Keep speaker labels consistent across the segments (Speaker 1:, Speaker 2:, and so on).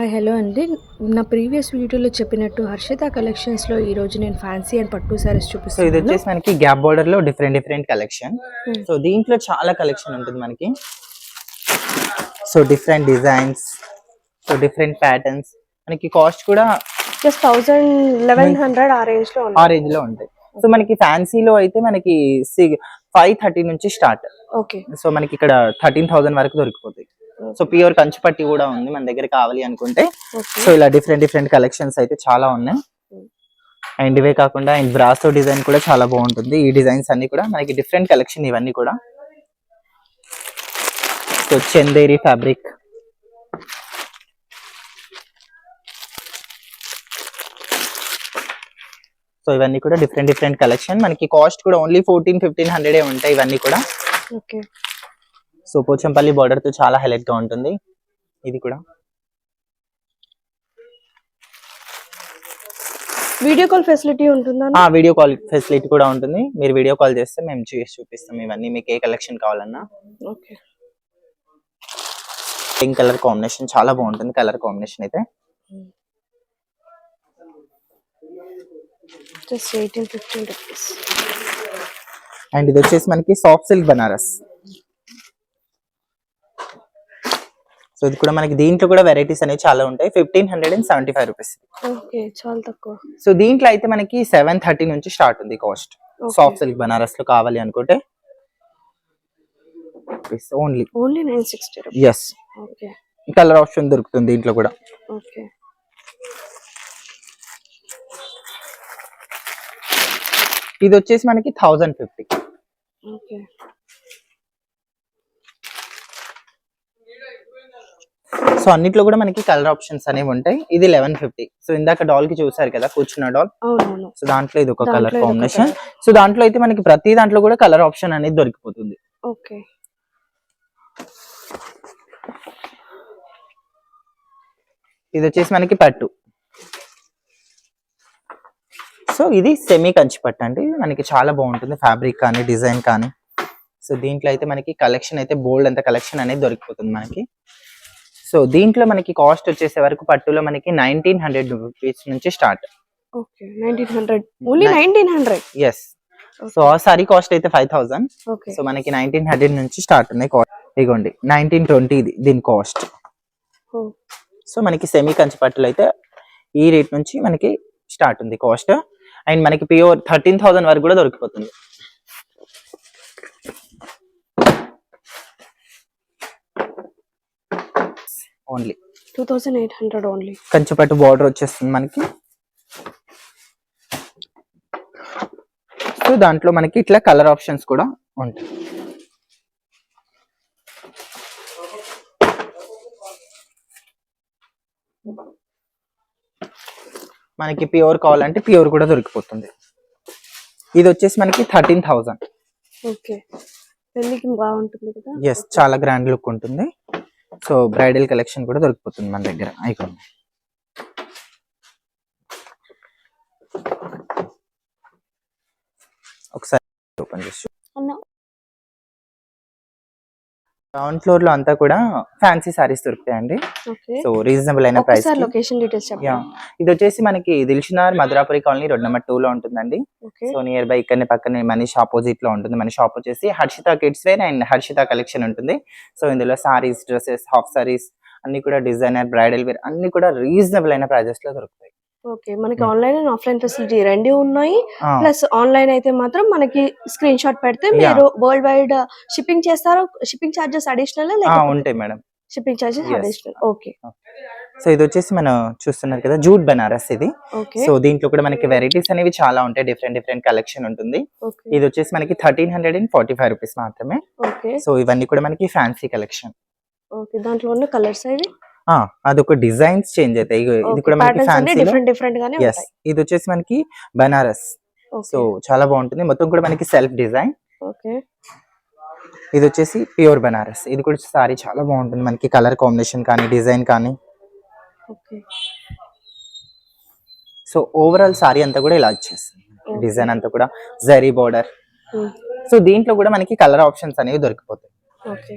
Speaker 1: Hi hello అండి. నా previous వీడియోలో చెప్పినట్టు హర్షిత కలెక్షన్స్లో ఈరోజు నేను ఫ్యాన్సీ అండ్ పట్టు సారీస్
Speaker 2: సో ఇది
Speaker 1: చూపిస్తున్నాను.
Speaker 2: వచ్చేసి మనకి గ్యాప్ బోర్డర్ లో డిఫరెంట్ కలెక్షన్. సో దీంట్లో చాలా కలెక్షన్ ఉంటుంది మనకి. So different designs, so different patterns. మనకి కాస్ట్ కూడా
Speaker 1: జస్ట్ 1100 ఆ రేంజ్ లో
Speaker 2: ఉంటాయి. సో మనకి ఫ్యాన్సీలో అయితే మనకి 530 నుంచి స్టార్ట్.
Speaker 1: ఓకే.
Speaker 2: సో మనకి ఇక్కడ 13,000 వరకు దొరికిపోతాయి. సో ప్యూర్ కంచిపట్టి కూడా ఉంది మన దగ్గర కావాలి అనుకుంటే. సో ఇలా డిఫరెంట్ కలెక్షన్స్ అయితే చాలా ఉన్నాయి. అండ్ ఇవే కాకుండా అండ్ బ్రాసో డిజైన్ కూడా చాలా బాగుంటుంది. ఈ డిజైన్స్ అన్ని కూడా మనకి డిఫరెంట్ కలెక్షన్ ఇవన్నీ కూడా. సో చందేరి ఫ్యాబ్రిక్, సో ఇవన్నీ కూడా డిఫరెంట్ కలెక్షన్. మనకి కాస్ట్ కూడా ఓన్లీ 1400-1500 ఉంటాయి ఇవన్నీ కూడా.
Speaker 1: ఓకే.
Speaker 2: సో పోచంపల్లి బార్డర్ తో చాలా హైలైట్ గా ఉంటుంది ఇది కూడా.
Speaker 1: వీడియో కాల్ ఫెసిలిటీ ఉంటుందా?
Speaker 2: వీడియో కాల్ ఫెసిలిటీ కూడా ఉంటుంది. మీరు వీడియో కాల్ చేస్తే మేము చేసి చూపిస్తాం ఇవన్నీ మీకు ఏ కలెక్షన్ కావాలన్నా.
Speaker 1: ఓకే.
Speaker 2: పింక్ కలర్ కాంబినేషన్ చాలా బాగుంటుంది. కలర్ కాంబినేషన్ అయితే
Speaker 1: జస్ట్ 18-15 రూపీస్.
Speaker 2: అండ్ ఇది వచ్చేసి మనకి సాఫ్ట్ సిల్క్ బనారస్. సో ఇది కూడా మనకి దీంట్లో కూడా వెరైటీస్ అనేవి చాలా ఉంటాయి. 1575 రూపీస్.
Speaker 1: ఓకే, చాలా తక్కువ.
Speaker 2: సో దీంట్లో అయితే మనకి 730 నుంచి స్టార్ట్ ఉంది కాస్ట్. సాఫ్ట్ సిల్క్ బనారస్ లో కావాలి అనుకుంటే only
Speaker 1: 960 rupees.
Speaker 2: yes.
Speaker 1: Okay.
Speaker 2: Colour option దొరుకుతుంది దీంట్లో కూడా.
Speaker 1: ఓకే.
Speaker 2: ఇది వచ్చేసి మనకి 1050.
Speaker 1: ఓకే.
Speaker 2: సో అన్నిట్లో కూడా మనకి కలర్ ఆప్షన్స్ అనేవి ఉంటాయి. ఇది 1150. సో ఇందాక డాల్ కి చూసారు కదా కూర్చున్న డాల్.
Speaker 1: అవునవును.
Speaker 2: సో దాంట్లో ఇది ఒక కలర్ కాంబినేషన్. సో దాంట్లో అయితే మనకి ప్రతి దాంట్లో కూడా కలర్ ఆప్షన్ అనేది దొరికిపోతుంది.
Speaker 1: ఓకే.
Speaker 2: ఇది వచ్చేసి మనకి పట్టు. సో ఇది సెమీ కంచి పట్టు అండి. మనకి చాలా బాగుంటుంది ఫ్యాబ్రిక్ కానీ డిజైన్ కానీ. సో దీంట్లో అయితే మనకి కలెక్షన్ అయితే బోల్డ్ అంత కలెక్షన్ అనేది దొరికిపోతుంది మనకి. సో దీంట్లో మనకి కాస్ట్ వచ్చేసే వరకు పట్టులో మనకి 1900 రూపీస్ నుంచి start.
Speaker 1: Okay. 1900 only 1900.
Speaker 2: yes. So ఆ సారీ కాస్ట్ అయితే 5000.
Speaker 1: ఓకే.
Speaker 2: సో మనకి 1900 నుంచి స్టార్ట్ ఉన్నాయి కాస్ట్. ఇగోండి 1920 ఇది దీని కాస్ట్. సో మనకి సెమీ కంచి పట్టులో అయితే ఈ రేట్ నుంచి మనకి స్టార్ట్ ఉంది కాస్ట్. అండ్ మనకి ప్యూర్ 13,000 వరకు కూడా దొరికిపోతుంది. Only
Speaker 1: 2800 only.
Speaker 2: కంచిపట్టు బార్డర్ వచ్చేస్తుంది మనకి. సో దాంట్లో మనకి ఇట్లా కలర్ ఆప్షన్స్ కూడా ఉంటాయి. మనకి ప్యూర్ కావాలంటే ప్యూర్ కూడా దొరికిపోతుంది. ఇది వచ్చేసి మనకి 13,000.
Speaker 1: ఓకే. పెళ్ళికి బాగుంటుంది కదా.
Speaker 2: yes, చాలా గ్రాండ్ లుక్ ఉంటుంది. సో బ్రైడల్ కలెక్షన్ కూడా దొరికిపోతుంది మన దగ్గర. ఐకాన్ ఒకసారి ఓపెన్ చేసి గ్రౌండ్ ఫ్లోర్ లో అంతా కూడా ఫ్యాన్సీ సారీస్ దొరుకుతాయండి. సో రీజనబుల్ అయిన ప్రైస్.
Speaker 1: లొకేషన్ డీటెయిల్స్ చెప్పండి.
Speaker 2: ఇది వచ్చేసి మనకి Dilsukhnagar Madhurapuri colony road number 2 లో ఉంటుందండి. సో నియర్ బై ఇక్కడనే పక్కనే మనీష్ ఆపోజిట్ లో ఉంటుంది. మన షాప్ వచ్చేసి Harshita kids wear and Harshita collection ఉంటుంది. సో ఇందులో సారీస్, డ్రెస్సెస్, హాఫ్ సారీస్ అన్ని కూడా డిజైనర్, బ్రైడల్ వేర్ అన్ని కూడా రీజనబుల్ అయిన ప్రైజెస్ లో దొరుకుతాయి.
Speaker 1: ఓకే. మనకి ఆన్లైన్ అండ్ ఆఫ్లైన్ ఫెసిలిటీ రెండు ఉన్నాయి. ప్లస్ ఆన్లైన్ అయితే మాత్రం మనకి స్క్రీన్ షాట్ పెడితే మీరు వరల్డ్ వైడ్ షిప్పింగ్ చేస్తారు. షిప్పింగ్ చార్జెస్ అడిషనల్
Speaker 2: ఉంటాయి madam.
Speaker 1: Shipping charges additional. Okay.
Speaker 2: So ఇది వచ్చేసి మనం చూస్తున్నారు కదా జూట్ బనారస్ ఇది. సో దీంట్లో కూడా మనకి వెరైటీస్ అనేవి చాలా ఉంటాయి. డిఫరెంట్ కలెక్షన్ ఉంటుంది. ఇది వచ్చేసి మనకి 1345 రూపీస్ మాత్రమే. సో ఇవన్నీ కూడా మనకి ఫ్యాన్సీ కలెక్షన్.
Speaker 1: ఓకే. దాంట్లో ఉన్న కలర్స్ అవి
Speaker 2: అదొక డిజైన్స్ చేంజ్ అవుతాయి. ఇది కూడా మనకి ఫ్యాన్సీ.
Speaker 1: yes,
Speaker 2: ఇది వచ్చేసి మనకి బనారస్. సో చాలా బాగుంటుంది. మొత్తం కూడా మనకి సెల్ఫ్ డిజైన్.
Speaker 1: ఓకే.
Speaker 2: ఇది వచ్చేసి ప్యూర్ బనారస్. ఇది కూడా సారీ చాలా బాగుంటుంది. మనకి కలర్ కాంబినేషన్ కానీ డిజైన్ కానీ.
Speaker 1: ఓకే.
Speaker 2: సో ఓవరాల్ సారీ అంతా కూడా ఇలా వచ్చేస్తుంది. డిజైన్ అంతా కూడా జరీ బోర్డర్. సో దీంట్లో కూడా మనకి కలర్ ఆప్షన్స్ అనేవి దొరికిపోతాయి.
Speaker 1: ఓకే.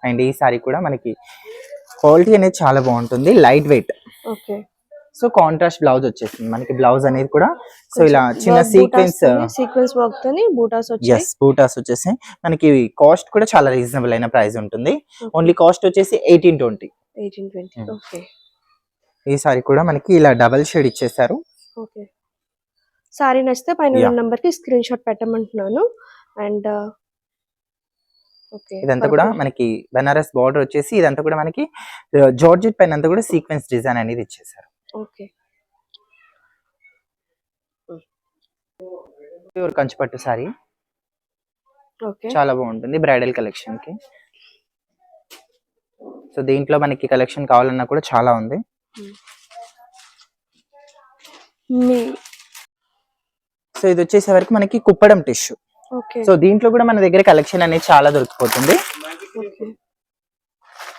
Speaker 2: అండ్ ఈ సారీ కూడా మనకి క్వాలిటీ అనేది చాలా బాగుంటుంది, light weight.
Speaker 1: Okay.
Speaker 2: So contrast blouse వచ్చేసింది మనకి, బ్లౌజ్ అనేది కూడా సో ఇలా చిన్న సీక్వెన్స్
Speaker 1: వర్క్ తోని బూటాస్ వచ్చాయి.
Speaker 2: ఎస్ బూటాస్ వచ్చేసి మనకి కాస్ట్ కూడా చాలా రీజనబుల్ అయిన ప్రైస్ ఉంటుంది. ఓన్లీ కాస్ట్ వచ్చేసి 1820.
Speaker 1: ఓకే.
Speaker 2: ఈ సారీ కూడా మనకి ఇలా డబల్ షేడ్ ఇచ్చేసారు.
Speaker 1: ఓకే. సారీ నచ్చితే పైన నంబర్ కి స్క్రీన్ షాట్ పెట్టమంటున్నాను. అండ్ ఓకే,
Speaker 2: ఇదంతా కూడా మనకి బనారస్ బార్డర్ వచ్చేసి ఇదంతా కూడా మనకి జార్జెట్ పైన అంతా కూడా సీక్వెన్స్ డిజైన్ అనేది ఇచ్చేసారు.
Speaker 1: ఓకే.
Speaker 2: ప్యూర్ కంచిపట్టు సారీ.
Speaker 1: ఓకే.
Speaker 2: చాలా బాగుంటుంది బ్రైడల్ కలెక్షన్ కి. సో దీంట్లో మనకి కలెక్షన్ కావాలన్నా కూడా చాలా ఉంది. సో ఇది వచ్చేసే వరకు మనకి కుప్పడం టిష్యూ. సో దీంట్లో కూడా మన దగ్గర కలెక్షన్ అనేది చాలా దొరికిపోతుంది.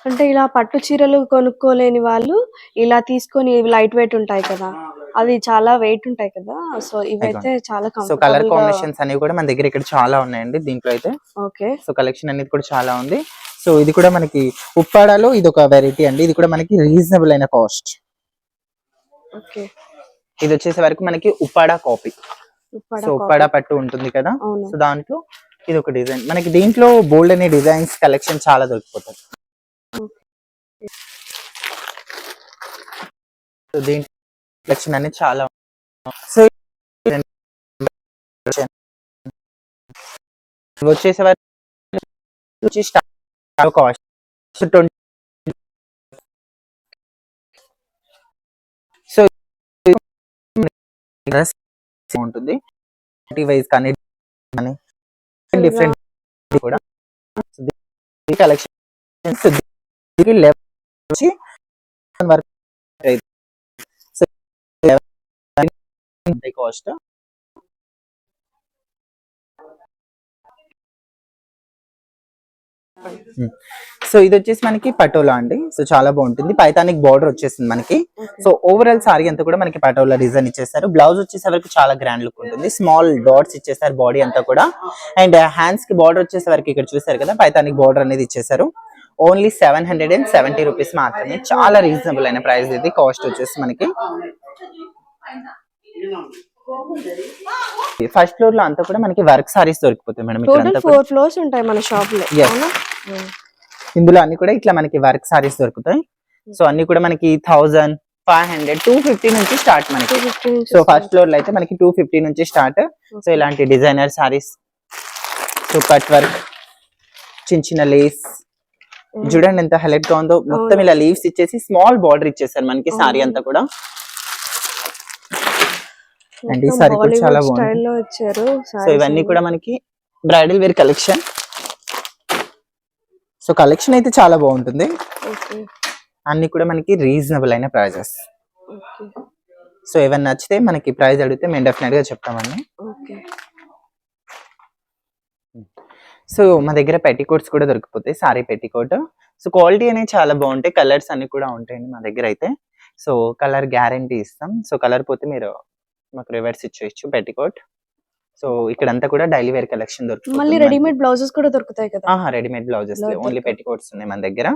Speaker 1: అంటే ఇలా పట్టు చీరలు కొనుక్కోలేని వాళ్ళు ఇలా తీసుకొని, లైట్ వెయిట్ ఉంటాయి కదా, అవి చాలా వెయిట్ ఉంటాయి కదా, సో ఇవైతే చాలా
Speaker 2: సో కలర్ కాంబినేషన్స్ అనేవి కూడా మన దగ్గర ఇక్కడ చాలా ఉన్నాయండి దీంట్లో అయితే.
Speaker 1: ఓకే.
Speaker 2: సో కలెక్షన్ అనేది కూడా చాలా ఉంది. సో ఇది కూడా మనకి ఉప్పాడాలో ఇది ఒక వెరైటీ అండి, ఇది కూడా మనకి రీజనబుల్ అయిన కాస్ట్.
Speaker 1: ఓకే.
Speaker 2: ఇది వచ్చేసే వరకు మనకి ఉప్పాడా కాపీ. సో ఉప్పాడా పట్టు ఉంటుంది కదా, సో దాంట్లో ఇది ఒక డిజైన్ మనకి. దీంట్లో బోల్డ్ అనే డిజైన్స్ కలెక్షన్ చాలా దొరికిపోతాయి. సో దీంట్లో కలెక్షన్ అనేది చాలా. సో వచ్చేసే వరకు కాస్ట్ 20. సో ఉంటుంది వైజ్ కానీ డిఫరెంట్ కూడా కలెక్షన్ కాస్ట్. సో ఇది వచ్చేసి మనకి పటోలా అండి. సో చాలా బాగుంటుంది, పైతానిక్ బార్డర్ వచ్చేసింది మనకి. సో ఓవరాల్ సారీ అంతా కూడా మనకి పటోలా డిజైన్ ఇచ్చేసారు. బ్లౌజ్ వచ్చేసే వరకు చాలా గ్రాండ్ లుక్ ఉంటుంది, స్మాల్ డాట్స్ ఇచ్చేసారు బాడీ అంతా కూడా. అండ్ హ్యాండ్స్ కి బార్డర్ వచ్చేసే వరకు ఇక్కడ చూసారు కదా పైతానిక్ బార్డర్ అనేది ఇచ్చేసారు. ఓన్లీ 770 రూపీస్ మాత్రమే, చాలా రీజనబుల్ అయిన ప్రైస్ ఇది. కాస్ట్ వచ్చేసి మనకి ఫస్ట్ ఫ్లోర్ లో అంతా కూడా మనకి వర్క్ సారీస్ దొరికిపోతాయి మేడం.
Speaker 1: ఇక్కడ 4 ఫ్లోర్స్ ఉంటాయి మన షాప్ లో.
Speaker 2: ఇందులో అన్ని కూడా ఇట్లా మనకి వర్క్ సారీస్ దొరుకుతాయి. సో అన్ని కూడా మనకి 1500, 250 నుంచి స్టార్ట్ మనకి. సో ఫస్ట్ ఫ్లోర్ లో అయితే మనకి 250 నుంచి స్టార్ట్. సో ఇలాంటి designer saris, so cut work, చిన్న చిన్న లేస్ చూడండి ఎంత హైలైట్ గా ఉందో. మొత్తం ఇలా లీవ్స్ ఇచ్చేసి స్మాల్ బార్డర్ ఇచ్చేసారు మనకి సారీ అంతా కూడా. అండ్ ఈ సారీ కూడా చాలా బాగుంది. సో ఇవన్నీ కూడా మనకి bridal wear collection. So collection అయితే చాలా బాగుంటుంది, అన్ని కూడా మనకి రీజనబుల్ అయిన ప్రైజెస్. సో ఏమైనా నచ్చితే మనకి ప్రైస్ అడిగితే మేము డెఫినెట్ గా చెప్తామండి. సో మా దగ్గర పెట్టికోట్స్ కూడా దొరికిపోతాయి, సారీ పెట్టికోట్. సో క్వాలిటీ అనేది చాలా బాగుంటాయి, కలర్స్ అన్ని కూడా ఉంటాయండి మా దగ్గర అయితే. సో కలర్ గ్యారంటీ ఇస్తాం. సో కలర్ పోతే మీరు మాకు రివర్స్ ఇచ్చేయచ్చు పెట్టికోట్. సో ఇక్కడ అంతా కూడా డైలీ వేర్ కలెక్షన్ దొరుకుతుంది.
Speaker 1: మళ్ళీ రెడీమేడ్ బ్లౌజెస్ కూడా దొరుకుతాయి కదా?
Speaker 2: రెడీమేడ్ బ్లౌజెస్ ఓన్లీ పెట్టికోట్స్ ఉన్నాయి మన దగ్గర.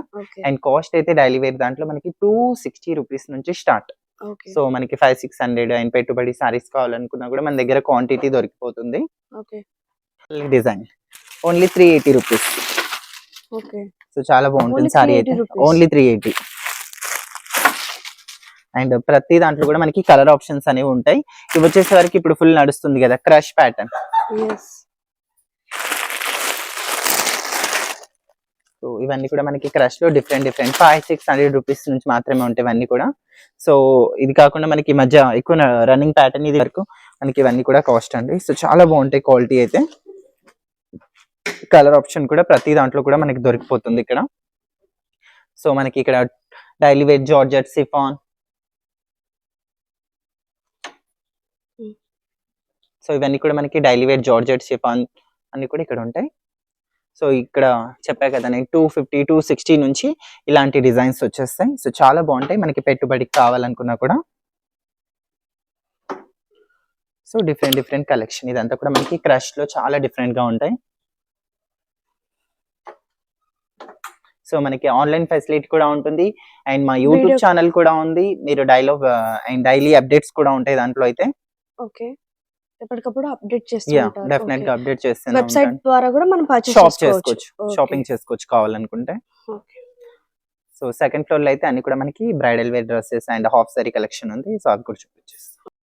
Speaker 2: అండ్ కాస్ట్ అయితే డైలీ వేర్ దాంట్లో మనకి 260 రూపీస్ నుంచి స్టార్ట్. సో మనకి 500-600 అండ్ పెట్టుబడి సారీస్ కావాలనుకున్నా కూడా మన దగ్గర క్వాంటిటీ దొరికిపోతుంది. Design only 380 rupees. సో చాలా బాగుంటుంది సారీ అయితే, ఓన్లీ 380. అండ్ ప్రతి దాంట్లో కూడా మనకి కలర్ ఆప్షన్స్ అనేవి ఉంటాయి. ఇవి వచ్చేసే వరకు ఇప్పుడు ఫుల్ నడుస్తుంది కదా క్రష్ ప్యాటర్న్. సో ఇవన్నీ కూడా మనకి క్రష్ లో డిఫరెంట్ 500-600 రూపీస్ నుంచి మాత్రమే ఉంటాయి ఇవన్నీ కూడా. సో ఇది కాకుండా మనకి ఈ మధ్య ఎక్కువ రన్నింగ్ ప్యాటర్న్ ఇది వరకు మనకి ఇవన్నీ కూడా కాస్ట్ అండి. సో చాలా బాగుంటాయి క్వాలిటీ అయితే. కలర్ ఆప్షన్ కూడా ప్రతి దాంట్లో కూడా మనకి దొరికిపోతుంది ఇక్కడ. సో మనకి ఇక్కడ daily wear georgette, chiffon. So ఇవన్నీ కూడా మనకి డైలీ వేర్ జార్జెట్, సిఫాన్ అన్ని కూడా ఇక్కడ ఉంటాయి. సో ఇక్కడ చెప్పా కదా నేను 250-260 నుంచి ఇలాంటి డిజైన్స్ వచ్చేస్తాయి. సో చాలా బాగుంటాయి మనకి పెట్టుబడికి కావాలనుకున్నా కూడా. సో డిఫరెంట్ కలెక్షన్ ఇదంతా కూడా మనకి క్రష్ లో చాలా డిఫరెంట్ గా ఉంటాయి. సో మనకి ఆన్లైన్ ఫెసిలిటీ కూడా ఉంటుంది అండ్ మా యూట్యూబ్
Speaker 1: Video-
Speaker 2: ఛానల్ కూడా ఉంది. మీరు అండ్ డైలీ అప్డేట్స్ కూడా ఉంటాయి దాంట్లో అయితే.
Speaker 1: ఓకే, ఎప్పటికప్పుడు అప్డేట్ చేస్తూ
Speaker 2: యా
Speaker 1: ఉంటారు.
Speaker 2: డెఫినెట్ గా అప్డేట్ చేస్తూనే
Speaker 1: వెబ్సైట్
Speaker 2: ఉంటాను.
Speaker 1: ద్వారా కూడా మనం పర్చేస్
Speaker 2: షాప్
Speaker 1: చేసుకోవచ్చు.
Speaker 2: చేసుకోవచ్చు, షాపింగ్ చేసుకోవచ్చు కావాలనుకుంటే.
Speaker 1: ఓకే.
Speaker 2: సో సెకండ్ ఫ్లోర్ లో అయితే అన్ని కూడా మనకి bridal wear dresses and half sari collection ఉంది. సో అవి కూడా చూపించేస్తాను.